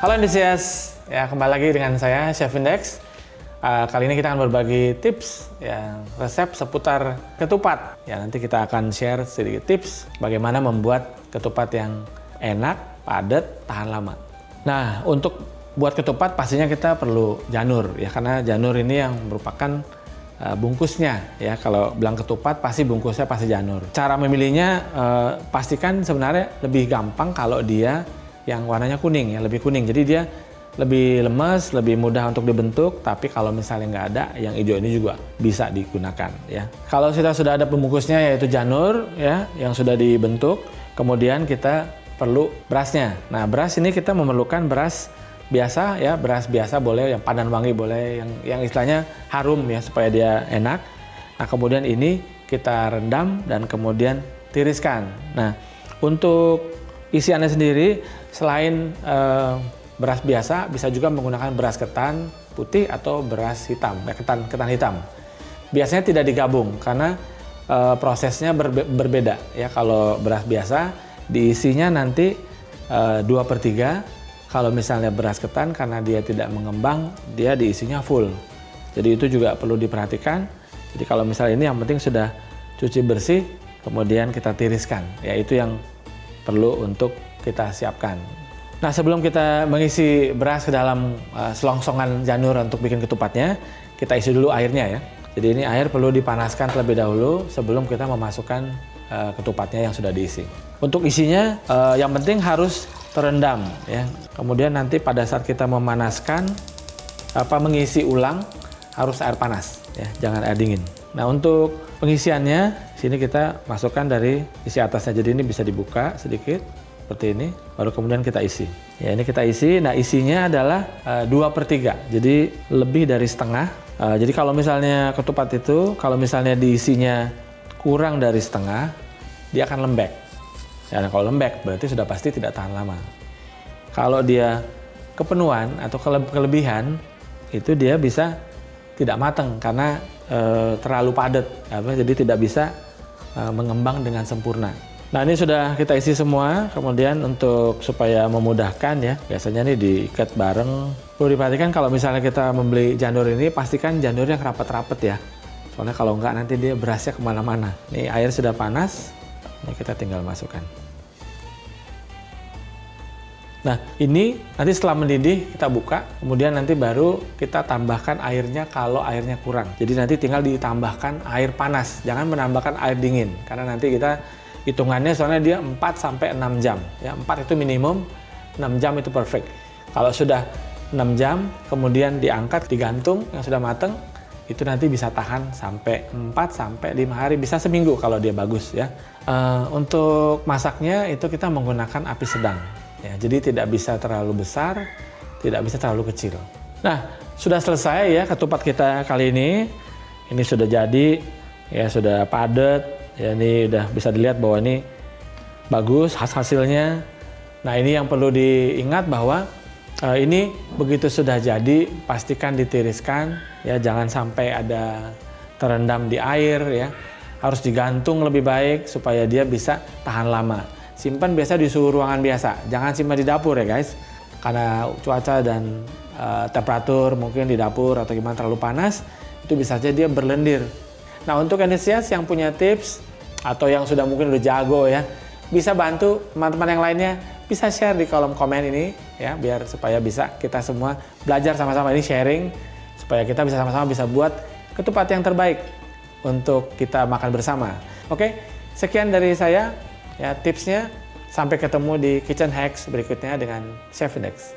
Halo Indosias, ya kembali lagi dengan saya Chef Index. Kali ini kita akan berbagi tips, ya resep seputar ketupat. Ya nanti kita akan share sedikit tips bagaimana membuat ketupat yang enak, padat, tahan lama. Nah untuk buat ketupat pastinya kita perlu janur, ya karena janur ini yang merupakan bungkusnya. Ya kalau bilang ketupat pasti bungkusnya pasti janur. Cara memilihnya pastikan sebenarnya lebih gampang kalau dia yang warnanya kuning, ya lebih kuning. Jadi dia lebih lemes, lebih mudah untuk dibentuk. Tapi kalau misalnya nggak ada, yang hijau ini juga bisa digunakan. Ya. Kalau kita sudah ada pembungkusnya yaitu janur, ya yang sudah dibentuk. Kemudian kita perlu berasnya. Nah beras ini kita memerlukan beras biasa, ya beras biasa boleh, yang padan wangi boleh, yang istilahnya harum ya supaya dia enak. Nah kemudian ini kita rendam dan kemudian tiriskan. Nah untuk isiannya sendiri selain beras biasa bisa juga menggunakan beras ketan putih atau beras hitam, ya ketan hitam. Biasanya tidak digabung karena prosesnya berbeda ya. Kalau beras biasa diisinya nanti 2/3. Kalau misalnya beras ketan karena dia tidak mengembang dia diisinya full. Jadi itu juga perlu diperhatikan. Jadi kalau misalnya ini yang penting sudah cuci bersih kemudian kita tiriskan. Ya itu yang perlu untuk kita siapkan. Nah sebelum kita mengisi beras ke dalam selongsongan janur untuk bikin ketupatnya, kita isi dulu airnya ya. Jadi ini air perlu dipanaskan terlebih dahulu sebelum kita memasukkan ketupatnya yang sudah diisi. Untuk isinya yang penting harus terendam ya. Kemudian nanti pada saat kita memanaskan mengisi ulang harus air panas ya, jangan air dingin. Nah untuk pengisiannya sini kita masukkan dari isi atasnya. Jadi ini bisa dibuka sedikit seperti ini, baru kemudian kita isi. Ya ini kita isi. Nah isinya adalah 2/3. Jadi lebih dari setengah. Jadi kalau misalnya ketupat itu kalau misalnya diisinya kurang dari setengah, dia akan lembek. Ya, nah, kalau lembek berarti sudah pasti tidak tahan lama. Kalau dia kepenuhan atau kelebihan itu dia bisa tidak matang karena terlalu padat, jadi tidak bisa mengembang dengan sempurna. Nah ini sudah kita isi semua, kemudian untuk supaya memudahkan ya, biasanya nih diikat bareng. Perlu diperhatikan kalau misalnya kita membeli janur ini, pastikan janurnya rapat-rapat ya. Soalnya kalau enggak nanti dia berasnya kemana-mana. Nih air sudah panas, ini kita tinggal masukkan. Nah ini nanti setelah mendidih kita buka, kemudian nanti baru kita tambahkan airnya kalau airnya kurang. Jadi nanti tinggal ditambahkan air panas, jangan menambahkan air dingin. Karena nanti kita hitungannya soalnya dia 4-6 jam. Ya, 4 itu minimum, 6 jam itu perfect. Kalau sudah 6 jam, kemudian diangkat, digantung yang sudah matang, itu nanti bisa tahan sampai 4-5 hari, bisa seminggu kalau dia bagus ya. Untuk masaknya itu kita menggunakan api sedang. Ya, jadi tidak bisa terlalu besar, tidak bisa terlalu kecil. Nah, sudah selesai ya ketupat kita kali ini. Ini sudah jadi, ya sudah padat. Ya, ini udah bisa dilihat bahwa ini bagus hasilnya. Nah, ini yang perlu diingat bahwa ini begitu sudah jadi, pastikan ditiriskan. Ya, jangan sampai ada terendam di air ya. Harus digantung lebih baik supaya dia bisa tahan lama. Simpan biasa di suhu ruangan biasa, jangan simpan di dapur ya guys. Karena cuaca dan temperatur mungkin di dapur atau gimana terlalu panas, itu bisa saja dia berlendir. Nah untuk Indosias yang punya tips atau yang sudah mungkin udah jago ya, bisa bantu teman-teman yang lainnya, bisa share di kolom komen ini ya, biar supaya bisa kita semua belajar sama-sama, ini sharing supaya kita bisa sama-sama bisa buat ketupat yang terbaik untuk kita makan bersama. Oke, sekian dari saya. Ya tipsnya, sampai ketemu di Kitchen Hacks berikutnya dengan Chef Index.